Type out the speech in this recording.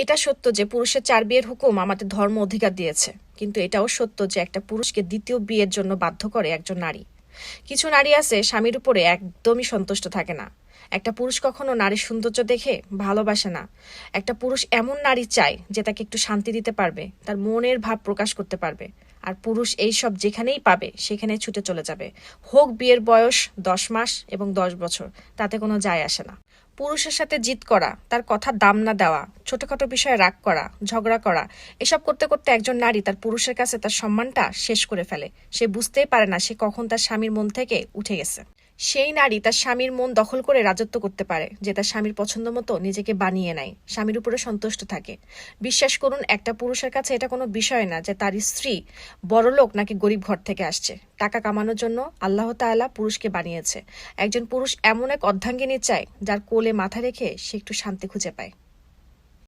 এটা সত্য যে পুরুষের 4 বিয়ের হুকুম আমাদের ধর্ম অধিকার দিয়েছে, কিন্তু এটাও সত্য যে একটা পুরুষকে দ্বিতীয় বিয়ের জন্য বাধ্য করে একজন নারী। কিছু নারী আছে স্বামীর উপরে একদমই সন্তুষ্ট থাকে না। একটা পুরুষ কখনো নারীর সৌন্দর্য দেখে ভালোবাসে না। একটা পুরুষ এমন নারী চায় যে তাকে একটু শান্তি দিতে পারবে, তার মনের ভাব প্রকাশ করতে পারবে। আর পুরুষ এই সব যেখানেই পাবে সেখানেই ছুটে চলে যাবে, হোক বিয়ের বয়স 10 মাস এবং 10 বছর, তাতে কোনো যায় আসে না। পুরুষের সাথে জিদ করা, তার কথা দাম না দেওয়া, ছোটখাটো বিষয়ে রাগ করা, ঝগড়া করা, এসব করতে করতে একজন নারী তার পুরুষের কাছে তার সম্মানটা শেষ করে ফেলে। সে বুঝতেই পারে না সে কখন তার স্বামীর মন থেকে উঠে গেছে। সেই নারী তার স্বামীর মন দখল করে রাজত্ব করতে পারে, যে তার স্বামীর পছন্দ মতো নিজেকে বানিয়ে নেয়, স্বামীর উপরে সন্তুষ্ট থাকে। বিশ্বাস করুন, একটা পুরুষের কাছে এটা কোনো বিষয় না যে তার স্ত্রী বড়লোক নাকি গরিব ঘর থেকে আসছে। টাকা কামানোর জন্য আল্লাহ তাআলা পুরুষকে বানিয়েছে। একজন পুরুষ এমন এক অর্ধাঙ্গিনী চায় যার কোলে মাথা রেখে সে একটু শান্তি খুঁজে পায়।